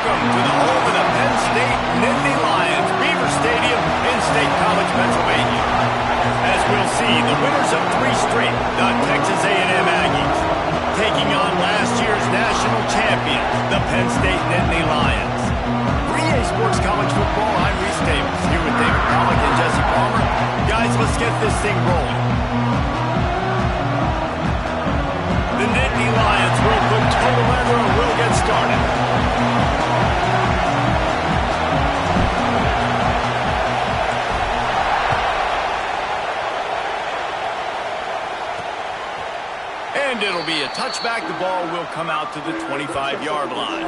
Welcome to the home of the Penn State Nittany Lions, Beaver Stadium in State College, Pennsylvania. As we'll see, the winners of 3 straight, the Texas A&M Aggies, taking on last year's national champion, the Penn State Nittany Lions. 3A Sports College Football, I'm Reese Davis, here with David Pollock and Jesse Palmer. Guys, let's get this thing rolling. The Nittany Lions will put total leather and we'll get started. And it'll be a touchback. The ball will come out to the 25-yard line.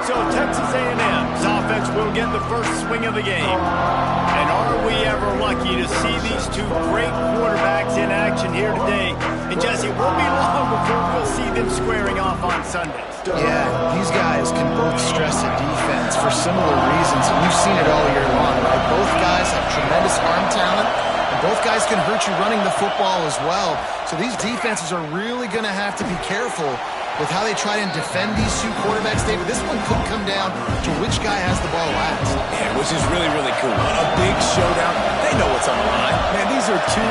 So Texas A&M's offense will get the first swing of the game. And are we ever lucky to see these 2 great quarterbacks in action here today? And Jesse, it won't be long before we'll see them squaring off on Sundays. Yeah, these guys can both stress a defense for similar reasons, and we've seen it all year long, right? Both guys have tremendous arm talent, and both guys can hurt you running the football as well. So these defenses are really going to have to be careful with how they try and defend these 2 quarterbacks, David. This one could come down to which guy has the ball last. Yeah, which is really, really cool. A big showdown. They know what's on the line. Man, these are 2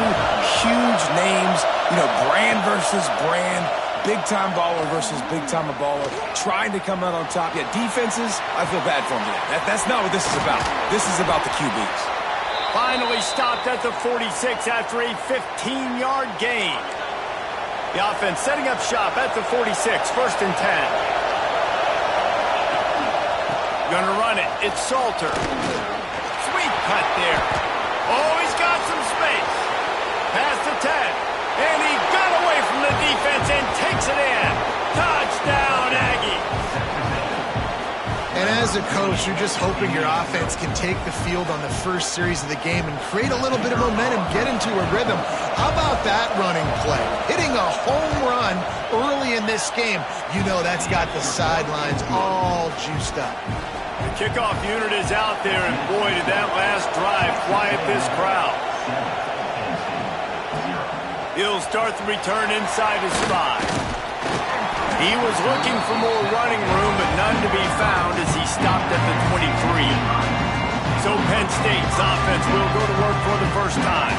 huge names, brand versus brand, big-time baller versus big-time baller, trying to come out on top. Yeah, defenses, I feel bad for them. That's not what this is about. This is about the QBs. Finally stopped at the 46 after a 15-yard gain. The offense setting up shop at the 46, first and 10. Gonna run it. It's Salter. Sweet cut there. Oh, he's got some space. Past the 10. And he got away from the defense and takes it in. Touchdown, Aggie. And as a coach, you're just hoping your offense can take the field on the first series of the game and create a little bit of momentum, get into a rhythm. How about that running play? Hitting a home run early in this game. That's got the sidelines all juiced up. The kickoff unit is out there, and boy, did that last drive quiet this crowd. He'll start the return inside his 5. He was looking for more running room, but none to be found as he stopped at the 23. So Penn State's offense will go to work for the first time.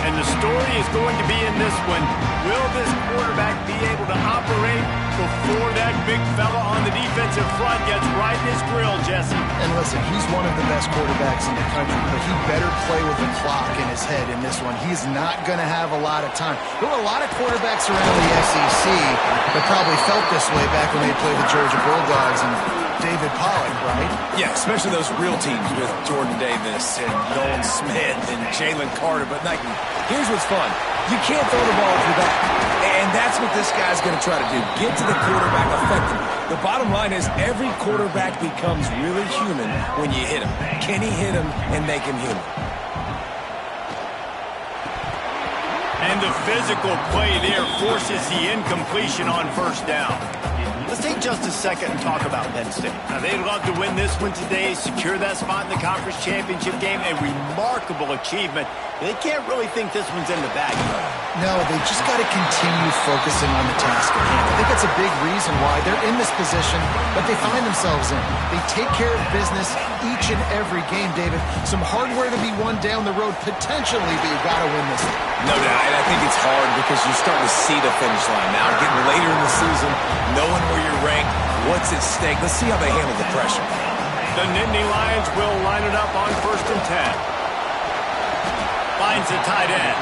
And the story is going to be in this one. Will this quarterback be able to operate before that big fella on the defensive front gets right in his grill, Jesse? And listen, he's one of the best quarterbacks in the country, but he better play with the clock in his head in this one. He's not going to have a lot of time. There were a lot of quarterbacks around the SEC that probably felt this way back when they played the Georgia Bulldogs and David Pollock, right? Yeah, especially those real teams with Jordan Davis and Nolan Smith and Jalen Carter. But here's what's fun. You can't throw the ball through that. And that's what this guy's going to try to do. Get to the quarterback effectively. The bottom line is every quarterback becomes really human when you hit him. Can he hit him and make him human? And the physical play there forces the incompletion on first down. Let's take just a second and talk about Penn State. Now, they'd love to win this one today, secure that spot in the conference championship game, a remarkable achievement. They can't really think this one's in the bag. No, they just got to continue focusing on the task at hand. I think that's a big reason why they're in this position that they find themselves in. They take care of business each and every game, David. Some hardware to be won down the road, potentially, but you got to win this one. No doubt, and I think it's hard because you're starting to see the finish line now. Getting later in the season, knowing where you're ranked, what's at stake. Let's see how they handle the pressure. The Nittany Lions will line it up on first and 10. Finds the tight end.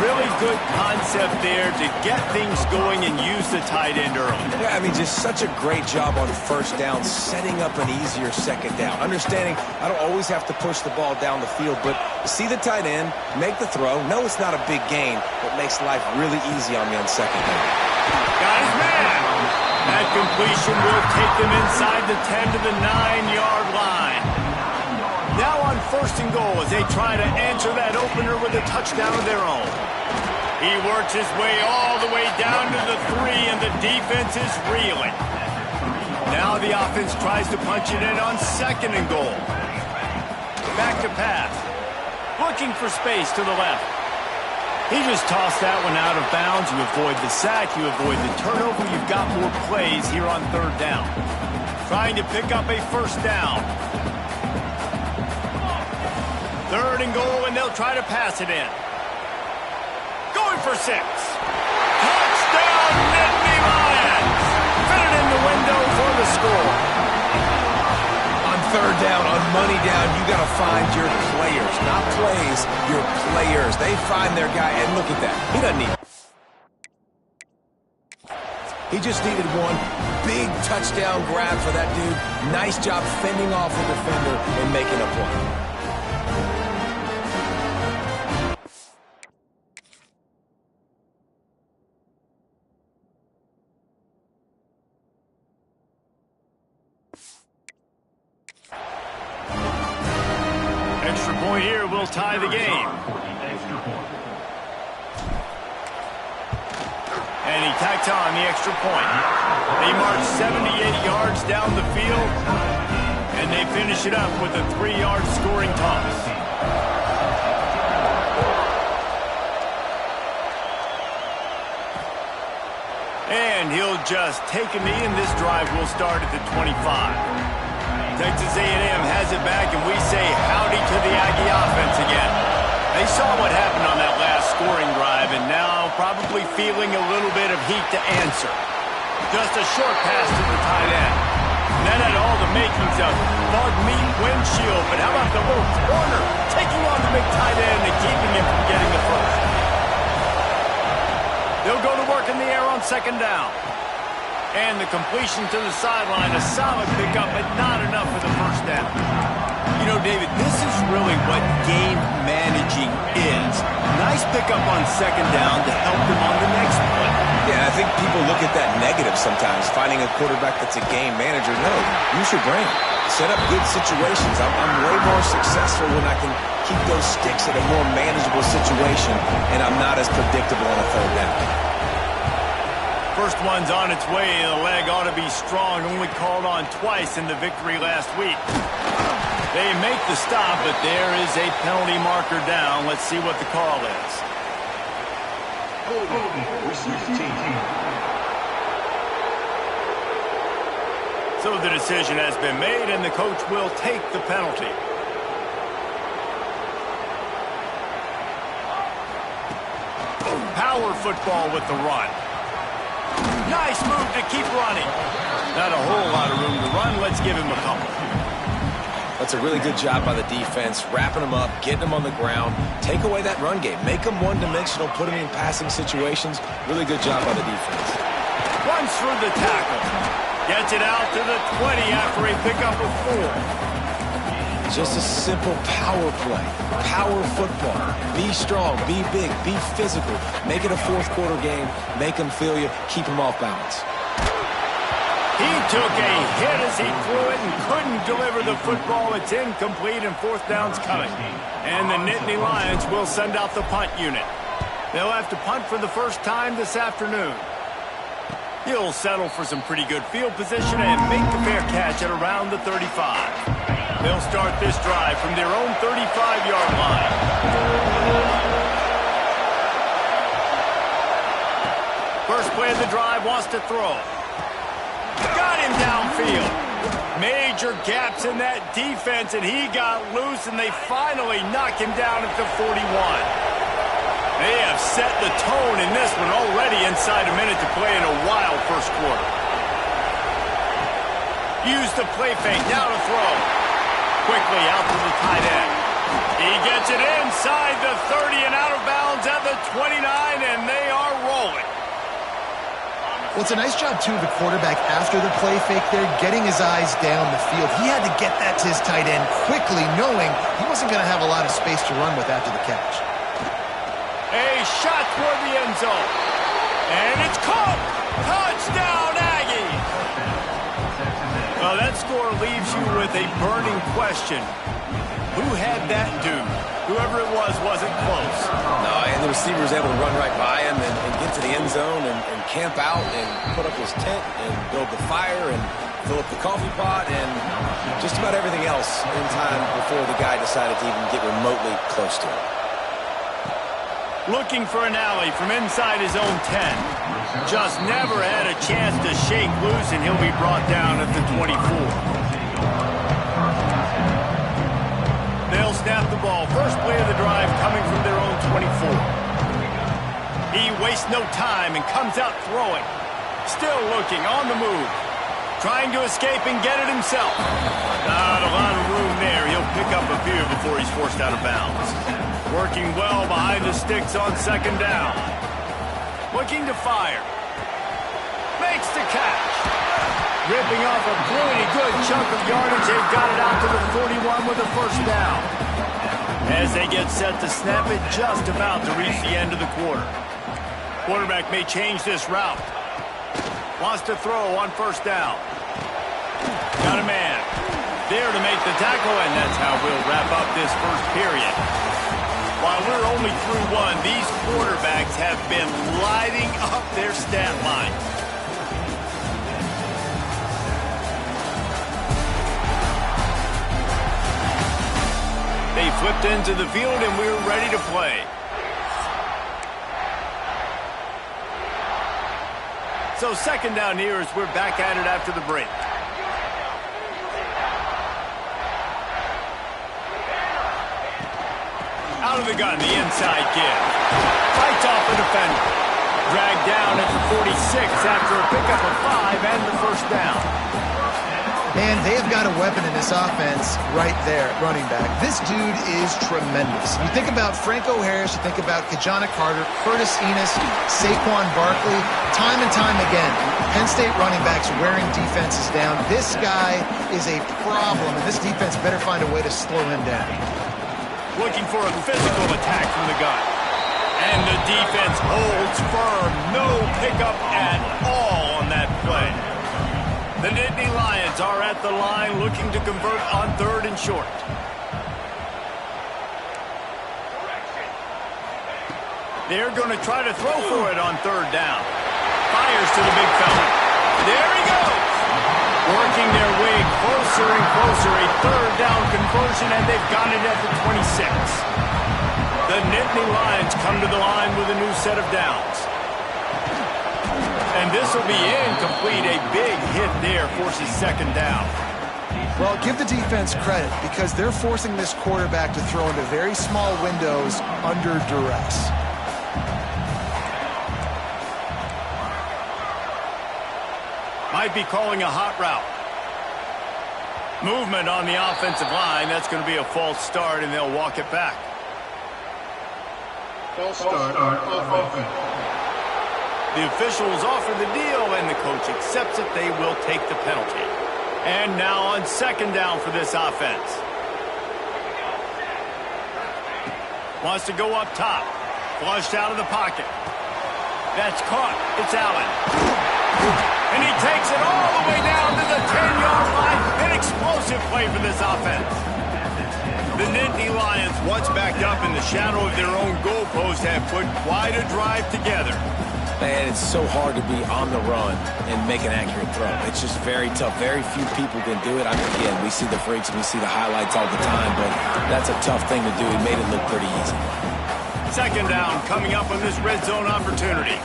Really good concept there to get things going and use the tight end early. Yeah, just such a great job on first down, setting up an easier second down. Understanding I don't always have to push the ball down the field, but see the tight end, make the throw. No, it's not a big gain, but makes life really easy on me on second down. Got his man. That completion will take them inside the 10 to the 9-yard line. Now on first and goal as they try to answer that opener with a touchdown of their own. He works his way all the way down to the 3, and the defense is reeling. Now the offense tries to punch it in on second and goal. Back to pass. Looking for space to the left. He just tossed that one out of bounds. You avoid the sack, you avoid the turnover. You've got more plays here on third down. trying to pick up a first down. 3rd and goal, and they'll try to pass it in. Going for 6. Touchdown, Nittany Lions! Fit it in the window for the score. On 3rd down, on money down, you got to find your players, not plays, your players. They find their guy, and look at that. He doesn't need it. He just needed one big touchdown grab for that dude. Nice job fending off the defender and making a play. Extra point here will tie the game. And he tacked on the extra point. They march 78 yards down the field, and they finish it up with a 3-yard scoring toss. And he'll just take a knee, and this drive will start at the 25. Texas A&M has it back, and we say howdy to the Aggie offense again. They saw what happened on that last scoring drive, and now probably feeling a little bit of heat to answer. Just a short pass to the tight end. That had all the makings of bug meat windshield, but how about the little corner taking on the big tight end and keeping him from getting the first? They'll go to work in the air on 2nd down. And the completion to the sideline, a solid pickup, but not enough for the first down. You know, David, this is really what game managing is. Nice pickup on 2nd down to help them on the next play. Yeah, I think people look at that negative sometimes, finding a quarterback that's a game manager. No, use your brain. Set up good situations. I'm way more successful when I can keep those sticks at a more manageable situation, and I'm not as predictable on a 3rd down. First one's on its way. The leg ought to be strong. Only called on twice in the victory last week. They make the stop, but there is a penalty marker down. Let's see what the call is. So the decision has been made, and the coach will take the penalty. Power football with the run. Nice move to keep running. Not a whole lot of room to run. Let's give him a couple. That's a really good job by the defense, wrapping them up, getting them on the ground. Take away that run game. Make them one-dimensional, put them in passing situations. Really good job by the defense. Runs through the tackle. Gets it out to the 20 after a pickup of 4. Just a simple power play. Power football. Be strong, be big, be physical. Make it a 4th quarter game. Make them feel you. Keep them off balance. He took a hit as he threw it and couldn't deliver the football. It's incomplete, and 4th down's coming. And the Nittany Lions will send out the punt unit. They'll have to punt for the first time this afternoon. He'll settle for some pretty good field position and make the fair catch at around the 35. They'll start this drive from their own 35-yard line. First play of the drive, wants to throw. Got him downfield. Major gaps in that defense, and he got loose, and they finally knock him down at the 41. They have set the tone in this one already inside a minute to play in a wild first quarter. Use the play fake, now to throw. Quickly out to the tight end. He gets it inside the 30 and out of bounds at the 29, and they are rolling. Well, it's a nice job, too, of the quarterback after the play fake there, getting his eyes down the field. He had to get that to his tight end quickly, knowing he wasn't going to have a lot of space to run with after the catch. A shot toward the end zone. And it's caught. Touchdown, Aggies. Well, that score leaves you with a burning question. Who had that dude? Whoever it was wasn't close. No, and the receiver was able to run right by him and get to the end zone and camp out and put up his tent and build the fire and fill up the coffee pot and just about everything else in time before the guy decided to even get remotely close to it. Looking for an alley from inside his own 10. Just never had a chance to shake loose, and he'll be brought down at the 24. They'll snap the ball. First play of the drive coming from their own 24. He wastes no time and comes out throwing. Still looking, on the move. Trying to escape and get it himself. Not a lot of room there. He'll pick up a few before he's forced out of bounds. Working well behind the sticks on second down. Looking to fire. Makes the catch. Ripping off a pretty good chunk of yardage. They've got it out to the 41 with a first down. As they get set to snap it, just about to reach the end of the quarter. Quarterback may change this route. Wants to throw on first down. Got a man. There to make the tackle, and that's how we'll wrap up this first period. While we're only through one, these quarterbacks have been lighting up their stat line. They flipped into the field, and we're ready to play. So second down here as we're back at it after the break. Out of the gun, the inside give. Fights off the defender. Dragged down at the 46 after a pickup of 5 and the first down. And they've got a weapon in this offense right there, running back. This dude is tremendous. You think about Franco Harris, you think about Kajana Carter, Curtis Enos, Saquon Barkley, time and time again, Penn State running backs wearing defenses down. This guy is a problem, and this defense better find a way to slow him down. Looking for a physical attack from the gun. And the defense holds firm. No pickup at all on that play. The Nittany Lions are at the line looking to convert on third and short. They're going to try to throw for it on third down. Fires to the big fella. There he goes. Working their way closer and closer. A third down conversion, and they've got it at the 26. The Nittany Lions come to the line with a new set of downs. And this will be incomplete. A big hit there forces second down. Well, give the defense credit because they're forcing this quarterback to throw into very small windows under duress. Might be calling a hot route. Movement on the offensive line. That's going to be a false start, and they'll walk it back. False start on offense. The officials offer the deal, and the coach accepts it. They will take the penalty. And now on second down for this offense. Wants to go up top. Flushed out of the pocket. That's caught. It's Allen. And he takes it all the way down to the 10-yard line. An explosive play for this offense. The Nittany Lions, once backed up in the shadow of their own goalpost, have put quite a drive together. Man, it's so hard to be on the run and make an accurate throw. It's just very tough. Very few people can do it. I mean, again, we see the freaks and we see the highlights all the time, but that's a tough thing to do. He made it look pretty easy. Second down coming up on this red zone opportunity.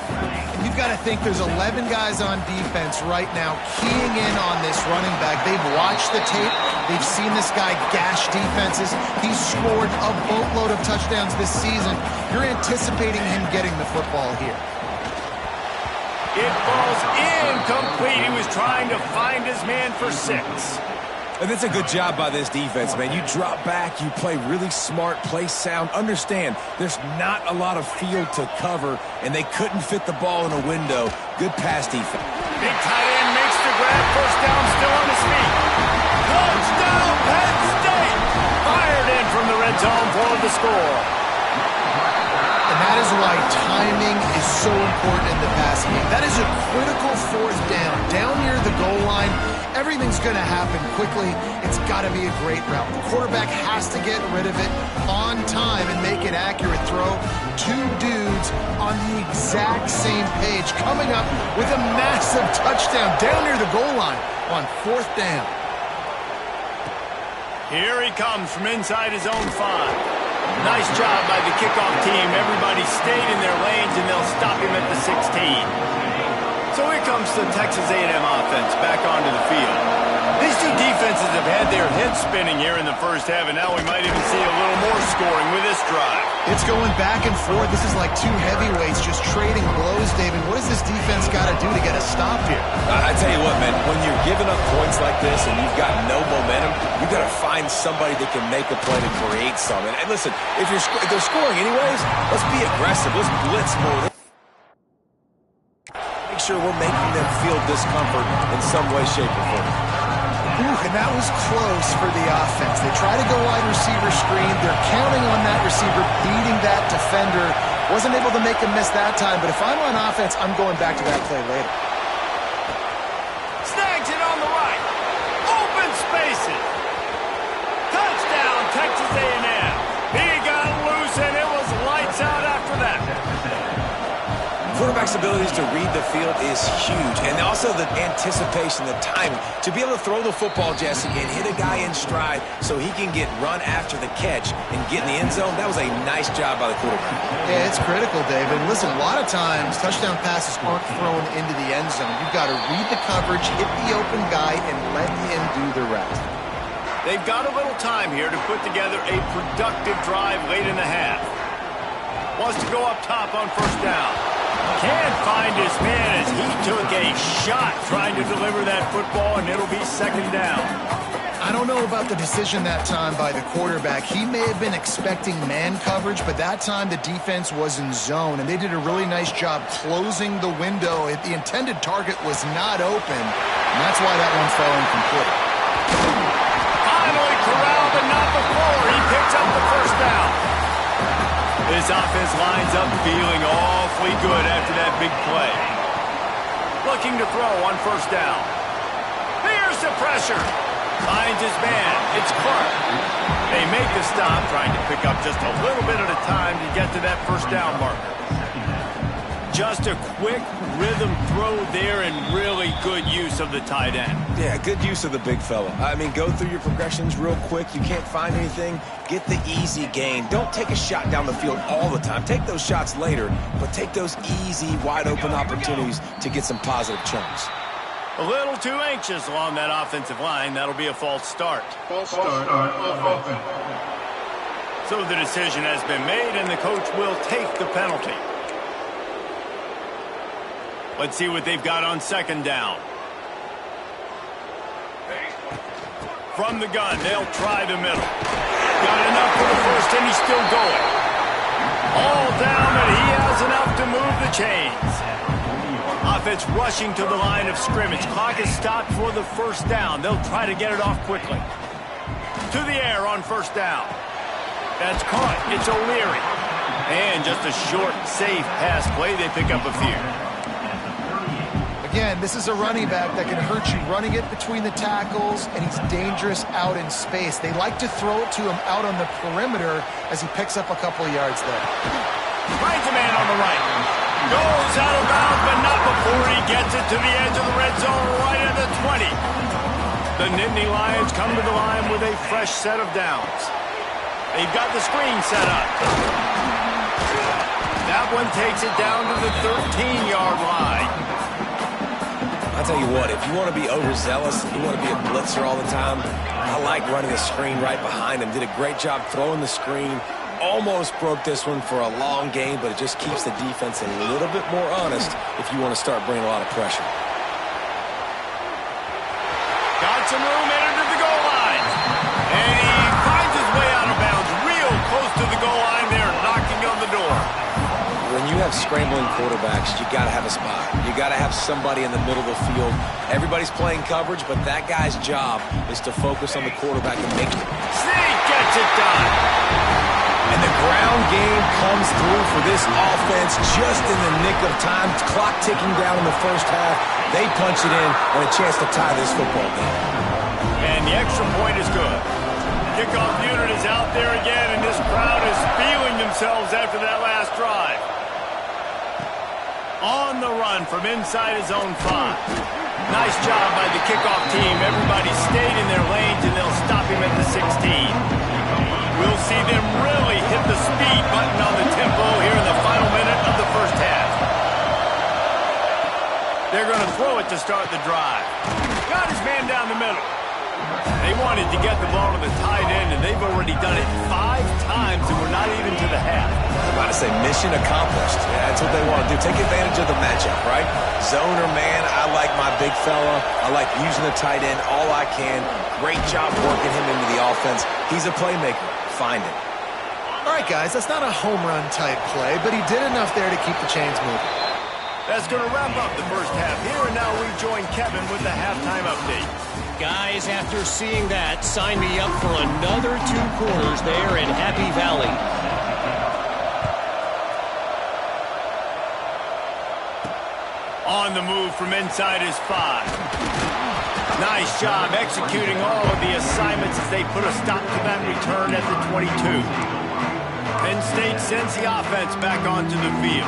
You've got to think there's 11 guys on defense right now keying in on this running back. They've watched the tape. They've seen this guy gash defenses. He's scored a boatload of touchdowns this season. You're anticipating him getting the football here. It falls incomplete. He was trying to find his man for 6. And that's a good job by this defense, man. You drop back, you play really smart, play sound. Understand, there's not a lot of field to cover, and they couldn't fit the ball in a window. Good pass defense. Big tight end makes the grab. First down, still on his feet. Touchdown, Penn State! Fired in from the red zone for the score. And that is why timing is so important in the passing game. That is a critical fourth down. Down near the goal line, everything's going to happen quickly. It's got to be a great route. The quarterback has to get rid of it on time and make an accurate throw. Two dudes on the exact same page coming up with a massive touchdown down near the goal line on fourth down. Here he comes from inside his own 5. Nice job by the kickoff team. Everybody stayed in their lanes, and they'll stop him at the 16. So here comes the Texas A&M offense back onto the field. These two defenses have had their heads spinning here in the first half, and now we might even see a little more scoring with this drive. It's going back and forth. This is like two heavyweights just trading blows, David. What does this defense got to do to get a stop here? I tell you what, man, when you're giving up points like this and you've got no momentum, you've got to find somebody that can make a play to create something. And listen, if they're scoring anyways, let's be aggressive. Let's blitz more. Make sure we're making them feel discomfort in some way, shape, or form. And that was close for the offense. They try to go wide receiver screen. They're counting on that receiver beating that defender. Wasn't able to make him miss that time, but if I'm on offense, I'm going back to that play later. Snags it on the right. Open spaces. Touchdown, Texas A&M. He got loose, and it was lights out after that. Quarterback's abilities to read the field is huge, and also the anticipation, the timing. To be able to throw the football, Jesse, and hit a guy in stride so he can get run after the catch and get in the end zone, that was a nice job by the quarterback. Yeah, it's critical, David. Listen, a lot of times touchdown passes aren't thrown into the end zone. You've got to read the coverage, hit the open guy, and let him do the rest. They've got a little time here to put together a productive drive late in the half. Wants to go up top on first down. Can't find his man as he took a shot trying to deliver that football, and it'll be second down. I don't know about the decision that time by the quarterback. He may have been expecting man coverage, but that time the defense was in zone, and they did a really nice job closing the window. The intended target was not open, and that's why that one fell incomplete. Finally corralled, but not before. He picks up the first down. This offense lines up feeling awfully good after that big play. Looking to throw on first down. Here's the pressure. Finds his man. It's Clark. They make the stop, trying to pick up just a little bit at a time to get to that first down marker. Just a quick rhythm throw there and really good use of the tight end. Yeah, good use of the big fella. I mean, go through your progressions real quick. You can't find anything. Get the easy gain. Don't take a shot down the field all the time. Take those shots later, but take those easy, wide-open opportunities to get some positive chunks. A little too anxious along that offensive line. That'll be a false start. False start on offense. So the decision has been made, and the coach will take the penalty. Let's see what they've got on second down. From the gun, they'll try the middle. Got enough for the first, and he's still going. All down, and he has enough to move the chains. Offense rushing to the line of scrimmage. Clock is stopped for the first down. They'll try to get it off quickly. To the air on first down. That's caught. It's O'Leary. And just a short, safe pass play. They pick up a few. Again, this is a running back that can hurt you running it between the tackles, and he's dangerous out in space. They like to throw it to him out on the perimeter as he picks up a couple of yards there. Finds a man on the right. Goes out of bounds, but not before he gets it to the edge of the red zone right at the 20. The Nittany Lions come to the line with a fresh set of downs. They've got the screen set up. That one takes it down to the 13-yard line. I'll tell you what, if you want to be overzealous, you want to be a blitzer all the time, I like running a screen right behind him. Did a great job throwing the screen. Almost broke this one for a long game, but it just keeps the defense a little bit more honest if you want to start bringing a lot of pressure. Got some room entered to the goal line. And he finds his way out of bounds real close to the goal line there, knocking on the door. When you have scrambling quarterbacks, you got to have a spot. You got to have somebody in the middle of the field. Everybody's playing coverage, but that guy's job is to focus on the quarterback and make it. Sneak gets it done. And the ground game comes through for this offense just in the nick of time. Clock ticking down in the first half. They punch it in and a chance to tie this football game. And the extra point is good. Kickoff unit is out there again, and this crowd is feeling themselves after that last drive. On the run from inside his own 5. Nice job by the kickoff team. Everybody stayed in their lanes, and they'll stop him at the 16. We'll see them really hit the speed button on the tempo here in the final minute of the first half. They're going to throw it to start the drive. Got his man down the middle. They wanted to get the ball to the tight end, and they've already done it 5 times, and we're not even to the half. I'm about to say mission accomplished. Yeah, that's what they want to do. Take advantage of the matchup, right? Zone or man, I like my big fella. I like using the tight end all I can. Great job working him into the offense. He's a playmaker. Find him. All right, guys, that's not a home run type play, but he did enough there to keep the chains moving. That's going to wrap up the first half here, and now we join Kevin with the halftime update. Guys, after seeing that, sign me up for another 2 quarters there in Happy Valley. On the move from inside his 5. Nice job executing all of the assignments as they put a stop to that return at the 22. Penn State sends the offense back onto the field.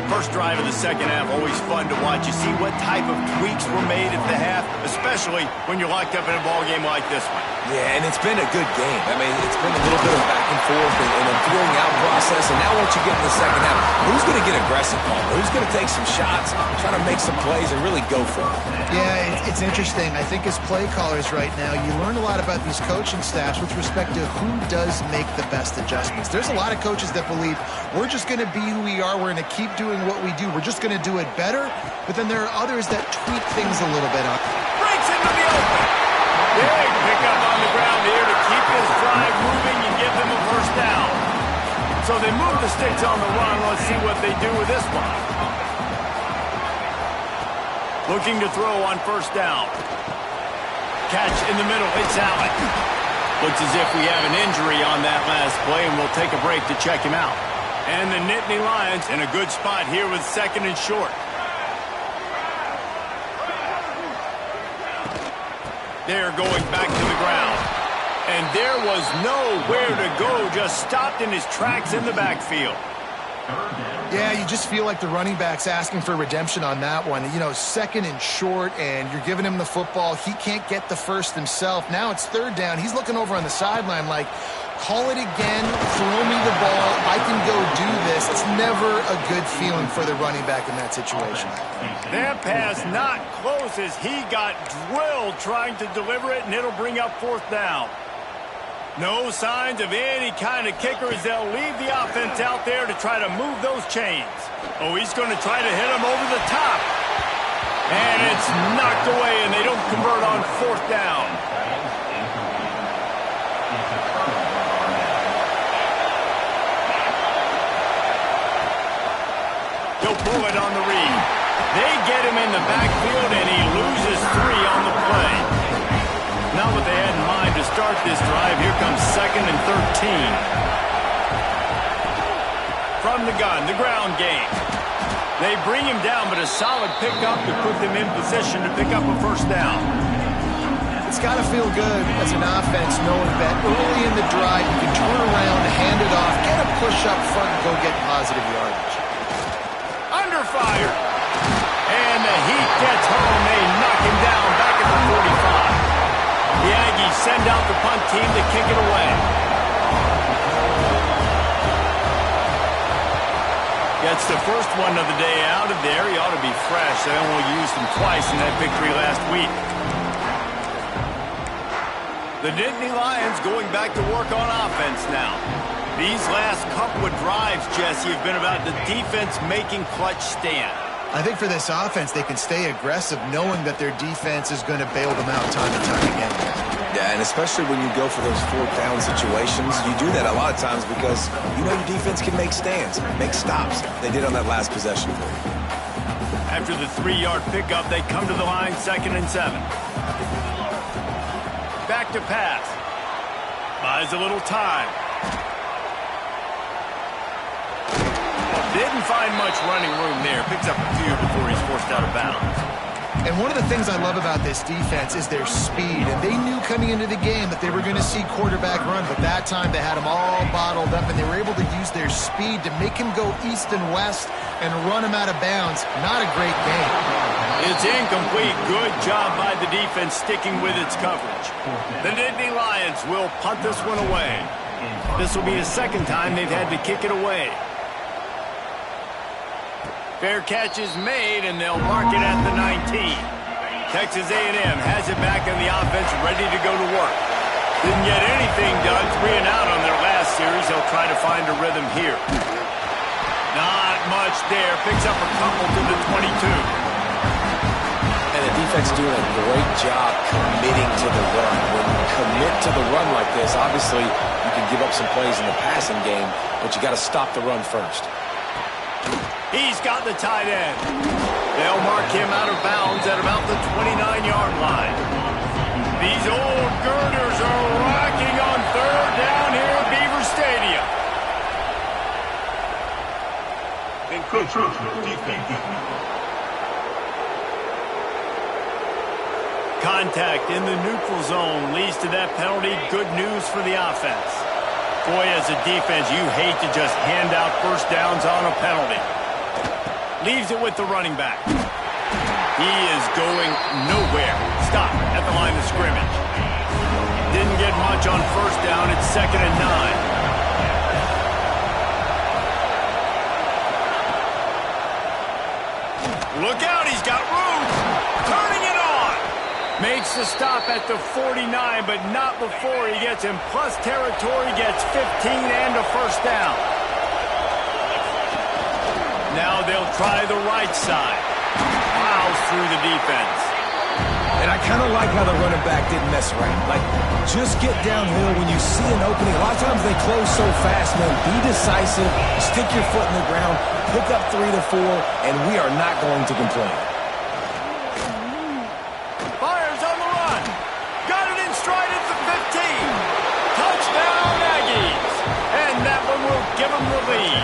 First drive of the second half, always fun to watch. You see what type of tweaks were made at the half, especially when you're locked up in a ball game like this one. Yeah, and it's been a good game. I mean, it's been a little bit of back and forth and a feeling out process. And now once you get in the second half, who's going to get aggressive, Paul? Who's going to take some shots, try to make some plays, and really go for it? Yeah, it's interesting. I think as play callers right now, you learn a lot about these coaching staffs with respect to who does make the best adjustments. There's a lot of coaches that believe we're just going to be who we are. We're going to keep doing what we do. We're just going to do it better. But then there are others that tweak things a little bit. Breaks into the open. Big pickup on the ground here to keep this drive moving and give them a first down. So they move the sticks on the run. Let's see what they do with this one. Looking to throw on first down. Catch in the middle. It's Allen. Looks as if we have an injury on that last play, and we'll take a break to check him out. And the Nittany Lions in a good spot here with second and short. They're going back to the ground. And there was nowhere to go, just stopped in his tracks in the backfield. Yeah, you just feel like the running back's asking for redemption on that one. You know, second and short, and you're giving him the football. He can't get the first himself. Now it's third down. He's looking over on the sideline like, call it again, throw me the ball, I can go do this. It's never a good feeling for the running back in that situation. That pass not close as he got drilled trying to deliver it, and it'll bring up fourth down. No signs of any kind of kicker as they'll leave the offense out there to try to move those chains. Oh, he's going to try to hit him over the top. And it's knocked away, and they don't convert on fourth down. He'll pull it on the read. They get him in the backfield, and he loses 3 on the play. Not what they had in mind to start this drive. Here comes second and 13. From the gun, the ground game. They bring him down, but a solid pickup to put them in position to pick up a first down. It's got to feel good as an offense knowing that early in the drive you can turn around, hand it off, get a push up front, and go get positive yardage. Under fire. And the heat gets home. They knock him down back at the 45. The Aggies send out the punt team to kick it away. Gets the first one of the day out of there. He ought to be fresh. They only used him twice in that victory last week. The Nittany Lions going back to work on offense now. These last couple of drives, Jesse, have been about the defense making clutch stand. I think for this offense, they can stay aggressive knowing that their defense is going to bail them out time and time again. Yeah, and especially when you go for those fourth down situations, you do that a lot of times because you know your defense can make stands, make stops. They did on that last possession. After the 3-yard pickup, they come to the line second and 7. Back to pass. Buys a little time. Didn't find much running room there. Picks up a few before he's forced out of bounds. And one of the things I love about this defense is their speed. And they knew coming into the game that they were going to see quarterback run. But that time they had him all bottled up, and they were able to use their speed to make him go east and west and run him out of bounds. Not a great game. It's incomplete. Good job by the defense sticking with its coverage. The Nittany Lions will punt this one away. This will be the second time they've had to kick it away. Fair catch is made, and they'll mark it at the 19. Texas A&M has it back in the offense, ready to go to work. Didn't get anything done, 3 and out on their last series. They'll try to find a rhythm here. Not much there. Picks up a couple to the 22. And the defense doing a great job committing to the run. When you commit to the run like this, obviously you can give up some plays in the passing game, but you got to stop the run first. He's got the tight end. They'll mark him out of bounds at about the 29-yard line. These old girders are rocking on third down here at Beaver Stadium. Contact in the neutral zone leads to that penalty. Good news for the offense. Boy, as a defense, you hate to just hand out first downs on a penalty. Leaves it with the running back. He is going nowhere. Stop at the line of scrimmage. Didn't get much on first down. It's 2nd and 9. Look out, he's got room. Turning it on. Makes the stop at the 49, but not before he gets in plus territory, gets 15 and a first down. Now they'll try the right side. Plows through the defense. And I kind of like how the running back didn't mess around. Like, just get downhill when you see an opening. A lot of times they close so fast, man. Be decisive. Stick your foot in the ground. Pick up 3 to 4, and we are not going to complain. Fires on the run. Got it in stride at the 15. Touchdown, Aggies. And that one will give them the lead.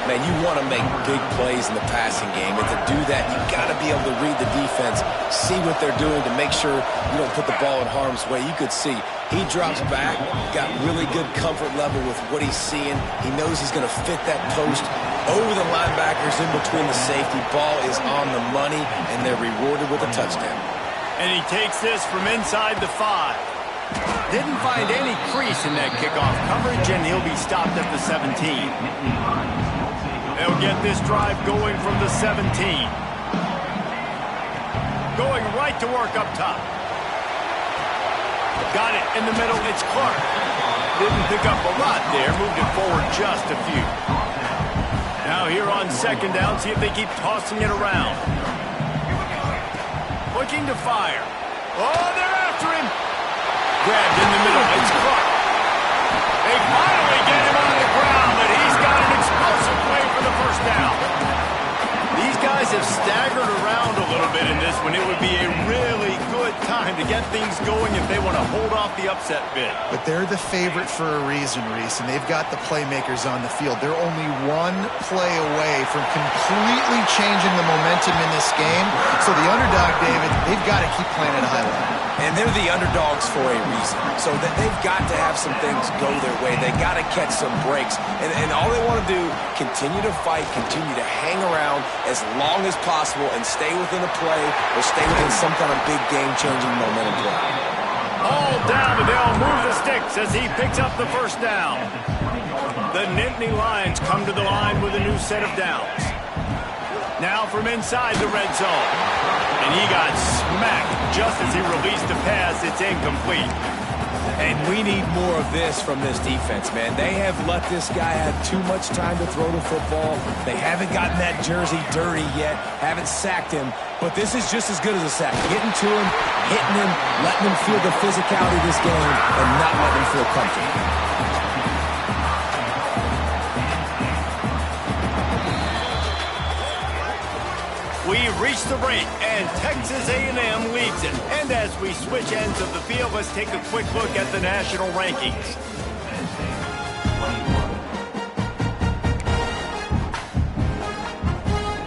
Man, you want to make big plays in the passing game, and to do that, you got to be able to read the defense, see what they're doing to make sure you don't put the ball in harm's way. You could see he drops back, got really good comfort level with what he's seeing. He knows he's going to fit that post over the linebackers in between the safety. Ball is on the money, and they're rewarded with a touchdown. And he takes this from inside the 5. Didn't find any crease in that kickoff coverage, and he'll be stopped at the 17. They'll get this drive going from the 17. Going right to work up top. Got it in the middle. It's Clark. Didn't pick up a lot there. Moved it forward just a few. Now here on 2nd down, see if they keep tossing it around. Looking to fire. Oh, they're after him. Grabbed in the middle. It's Clark. They finally get him on the ground, but he's got an explosive play for the first down. These guys have staggered around a little bit in this one. It would be a really good time to get things going if they want to hold off the upset bid. But they're the favorite for a reason, Reese, and they've got the playmakers on the field. They're only one play away from completely changing the momentum in this game. So the underdog, David, they've got to keep playing at a high level. And they're the underdogs for a reason. So that they've got to have some things go their way. They got to catch some breaks. And all they want to do, continue to fight, continue to hang around as long as possible and stay within a play or stay within some kind of big game-changing momentum play. All down, but they'll move the sticks as he picks up the first down. The Nittany Lions come to the line with a new set of downs. Now from inside the red zone. And he got smacked just as he released the pass. It's incomplete. And we need more of this from this defense, man. They have let this guy have too much time to throw the football. They haven't gotten that jersey dirty yet, haven't sacked him. But this is just as good as a sack. Getting to him, hitting him, letting him feel the physicality of this game, and not letting him feel comfortable. We've reached the break, and Texas A&M leads it. And as we switch ends of the field, let's take a quick look at the national rankings.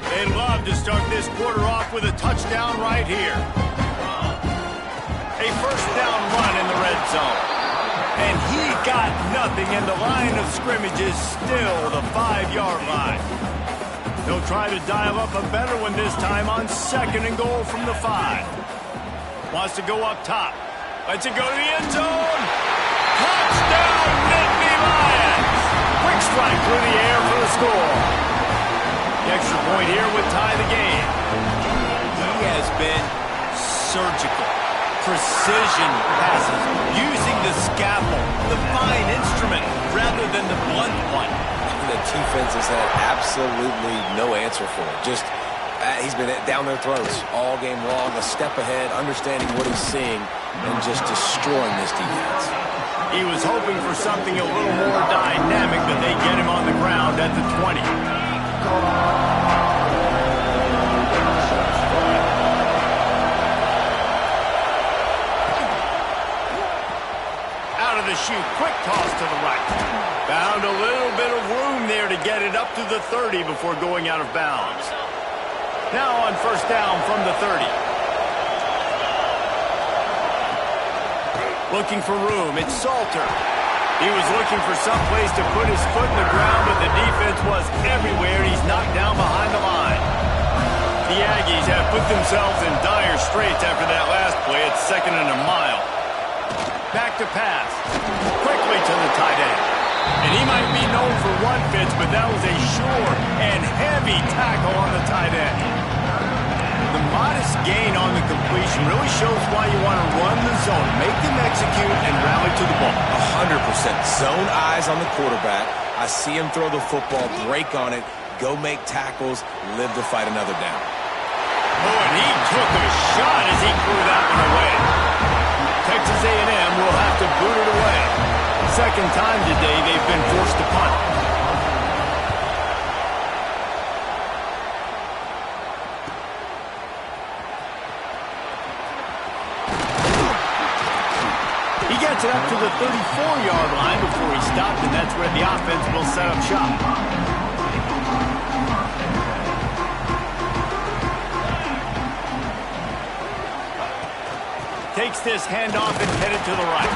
They'd love to start this quarter off with a touchdown right here. A first down run in the red zone. And he got nothing, and the line of scrimmage is still the 5-yard line. They'll try to dial up a better one this time on 2nd and goal from the 5. Wants to go up top. Lets it go to the end zone. Touchdown! strike through the air for the score. The extra point here would tie the game. He has been surgical. Precision passes, using the scalpel, the fine instrument, rather than the blunt one. The defense has had absolutely no answer for it. Just, he's been down their throats all game long, a step ahead, understanding what he's seeing, and just destroying this defense. He was hoping for something a little more dynamic, but they get him on the ground at the 20. Shoot, quick toss to the right. Found a little bit of room there to get it up to the 30 before going out of bounds. Now on first down from the 30. Looking for room, it's Salter. He was looking for some place to put his foot in the ground, but the defense was everywhere. He's knocked down behind the line. The Aggies have put themselves in dire straits after that last play. It's 2nd and a mile. Back to pass. Quickly to the tight end. And he might be known for one pitch, but that was a sure and heavy tackle on the tight end. The modest gain on the completion really shows why you want to run the zone, make them execute, and rally to the ball. 100%. Zone eyes on the quarterback. I see him throw the football, break on it, go make tackles, live to fight another down. Oh, and he took a shot as he threw that one away. Texas A&M will have to boot it away. Second time today they've been forced to punt. He gets it up to the 34-yard line before he stopped, and that's where the offense will set up shop. Takes this handoff and headed to the right.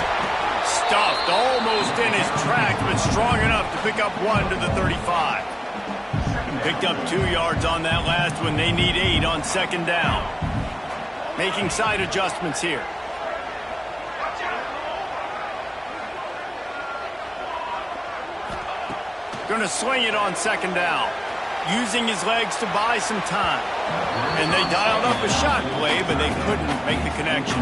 Stuffed almost in his tracks, but strong enough to pick up 1 to the 35. Picked up 2 yards on that last one. They need 8 on second down. Making side adjustments here. Going to swing it on second down. Using his legs to buy some time. And they dialed up a shot play, but they couldn't make the connection.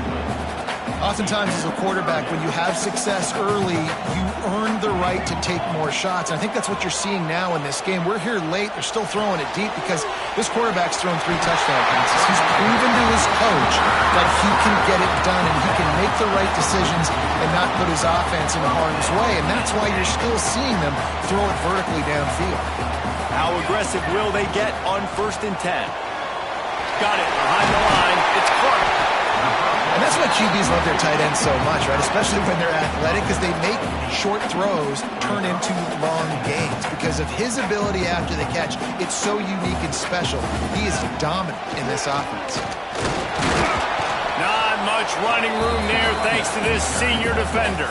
Oftentimes as a quarterback, when you have success early, you earn the right to take more shots. And I think that's what you're seeing now in this game. We're here late. They're still throwing it deep because this quarterback's thrown 3 touchdown passes. He's proven to his coach that he can get it done and he can make the right decisions and not put his offense in harm's way. And that's why you're still seeing them throw it vertically downfield. How aggressive will they get on 1st and 10? Got it behind the line. It's Clark. And that's why QBs love their tight ends so much, right? Especially when they're athletic, because they make short throws turn into long gains. Because of his ability after the catch, it's so unique and special. He is dominant in this offense. Not much running room there thanks to this senior defender.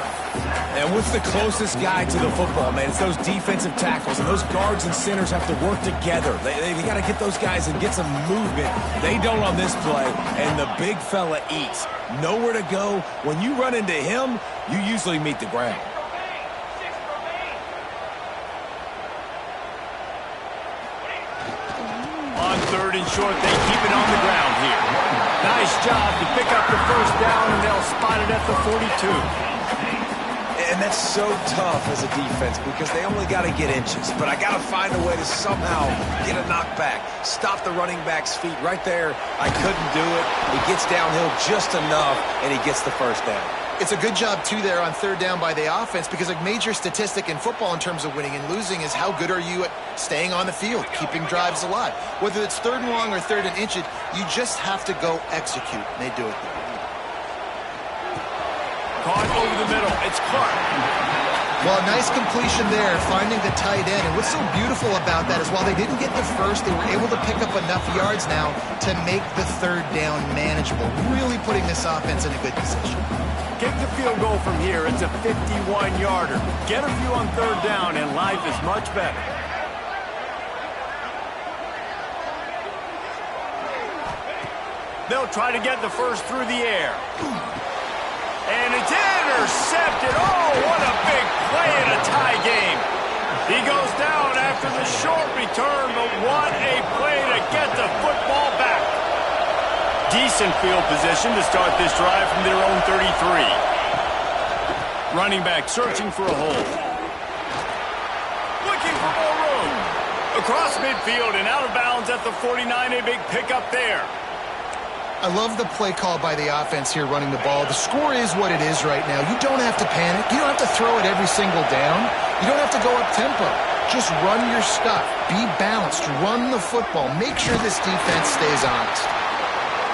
And what's the closest guy to the football, man? It's those defensive tackles, and those guards and centers have to work together. They got to get those guys and get some movement. They don't on this play, and the big fella eats. Nowhere to go. When you run into him, you usually meet the ground. On 3rd and short, they keep it on the ground here. Nice job to pick up the first down, and they'll spot it at the 42. And that's so tough as a defense because they only got to get inches. But I got to find a way to somehow get a knockback. Stop the running back's feet right there. I couldn't do it. He gets downhill just enough, and he gets the first down. It's a good job, too, there on 3rd down by the offense because a major statistic in football in terms of winning and losing is how good are you at staying on the field, keeping drives alive. Whether it's 3rd and long or 3rd and inches, you just have to go execute, and they do it there. Caught over the middle. It's Clark. Well, nice completion there, finding the tight end. And what's so beautiful about that is while they didn't get the first, they were able to pick up enough yards now to make the 3rd down manageable, really putting this offense in a good position. Kick the field goal from here. It's a 51-yarder. Get a few on 3rd down, and life is much better. They'll try to get the first through the air. And it's intercepted. Oh, what a big play in a tie game. He goes down after the short return, but what a play to get the football back. Decent field position to start this drive from their own 33. Running back searching for a hole. Looking for more room. Across midfield and out of bounds at the 49, a big pickup there. I love the play call by the offense here running the ball. The score is what it is right now. You don't have to panic. You don't have to throw it every single down. You don't have to go up tempo. Just run your stuff. Be balanced. Run the football. Make sure this defense stays honest.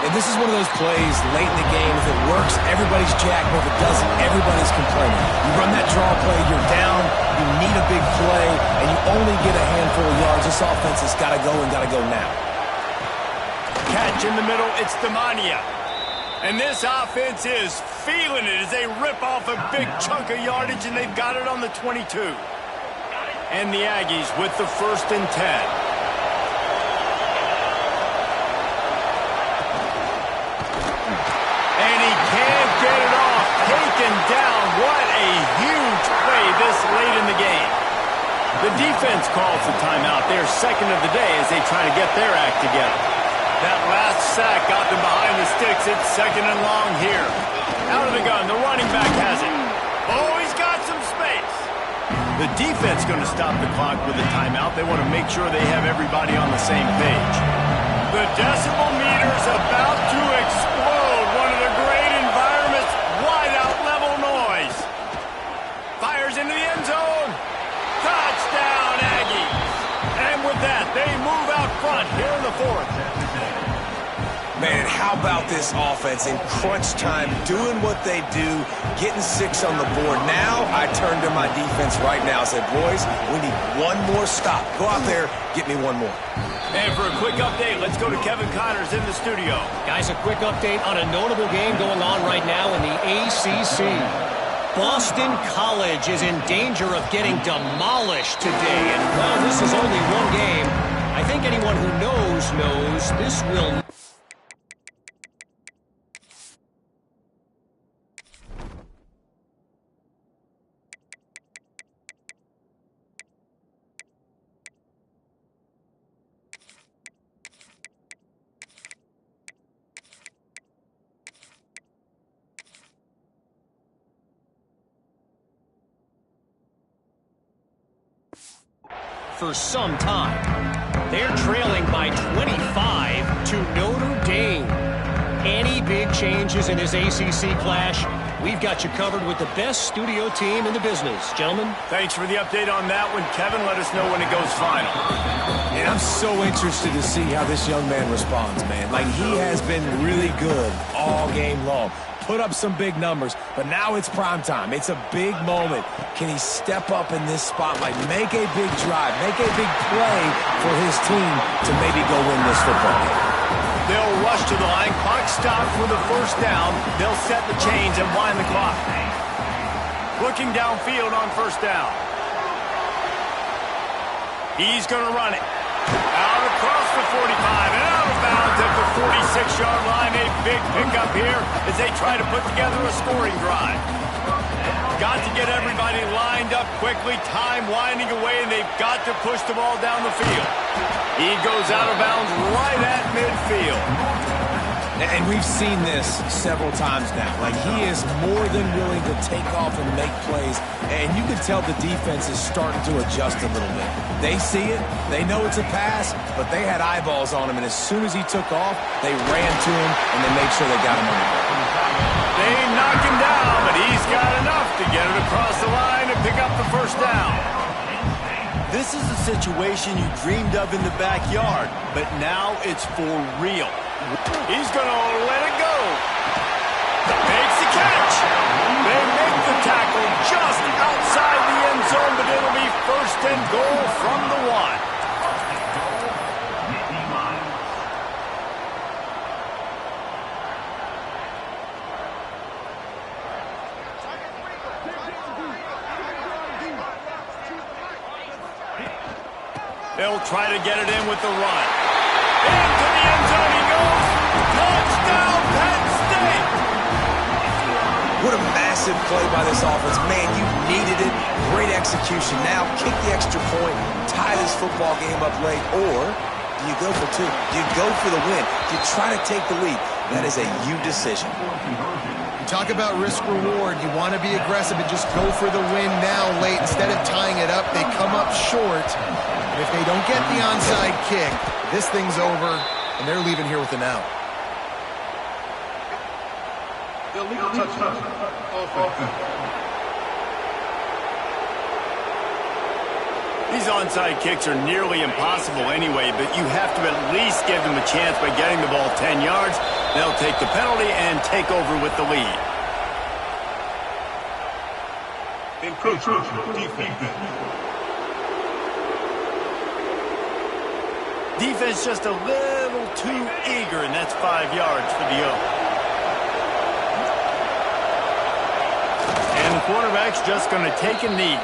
And this is one of those plays late in the game. If it works, everybody's jacked. But if it doesn't, everybody's complaining. You run that draw play, you're down, you need a big play, and you only get a handful of yards. This offense has got to go and got to go now. Catch in the middle, it's Demania. And this offense is feeling it as they rip off a big chunk of yardage, and they've got it on the 22. And the Aggies with the 1st and 10. And he can't get it off. Taken down. What a huge play this late in the game. The defense calls the timeout. They're second of the day as they try to get their act together. That last sack got them behind the sticks. It's 2nd and long here. Out of the gun. The running back has it. Oh, he's got some space. The defense going to stop the clock with a timeout. They want to make sure they have everybody on the same page. The decibel meter's about to explode. One of the great environments. Wide out level noise. Fires into the end zone. Touchdown, Aggies. And with that, they move out front here in the 4th. Man, how about this offense in crunch time, doing what they do, getting 6 on the board. Now I turn to my defense right now and say, boys, we need one more stop. Go out there, get me one more. And for a quick update, let's go to Kevin Connors in the studio. Guys, a quick update on a notable game going on right now in the ACC. Boston College is in danger of getting demolished today. And while this is only one game, I think anyone who knows this will... for some time. They're trailing by 25 to Notre Dame. Any big changes in this ACC clash? We've got you covered with the best studio team in the business. Gentlemen? Thanks for the update on that one, Kevin. Let us know when it goes final. And I'm so interested to see how this young man responds, man. Like, he has been really good all game long. Put up some big numbers, but now it's prime time. It's a big moment. Can he step up in this spotlight, make a big drive, make a big play for his team to maybe go win this football game? They'll rush to the line. Clock stopped for the 1st down. They'll set the chains and wind the clock. Looking downfield on 1st down. He's going to run it. Out across the 45 and out of bounds at the 46-yard line. A big pickup here as they try to put together a scoring drive. Got to get everybody lined up quickly. Time winding away, and they've got to push the ball down the field. He goes out of bounds right at midfield. And we've seen this several times now. Like, he is more than willing to take off and make plays. And you can tell the defense is starting to adjust a little bit. They see it. They know it's a pass, but they had eyeballs on him. And as soon as he took off, they ran to him, and they made sure they got him on the ball. They knock him down, but he's got enough to get it across the line and pick up the 1st down. This is a situation you dreamed of in the backyard, but now it's for real. He's going to let it go. Makes the catch. They make the tackle just outside the end zone, but it'll be 1st and goal from the 1. They'll try to get it in with the run. Into the end zone he goes. Touchdown, Penn State! What a massive Massive play by this offense. Man, you needed it. Great execution. Now kick the extra point, tie this football game up late, or do you go for two? Do you go for the win? Do you try to take the lead? That is a you decision. You talk about risk-reward. You want to be aggressive and just go for the win now late. Instead of tying it up, they come up short. And if they don't get the onside kick, this thing's over, and they're leaving here with an out. Illegal touchdown. Offense. These onside kicks are nearly impossible anyway, but you have to at least give them a chance by getting the ball 10 yards. They'll take the penalty and take over with the lead. Defense just a little too eager, and that's 5 yards for the O. And the quarterback's just going to take a knee.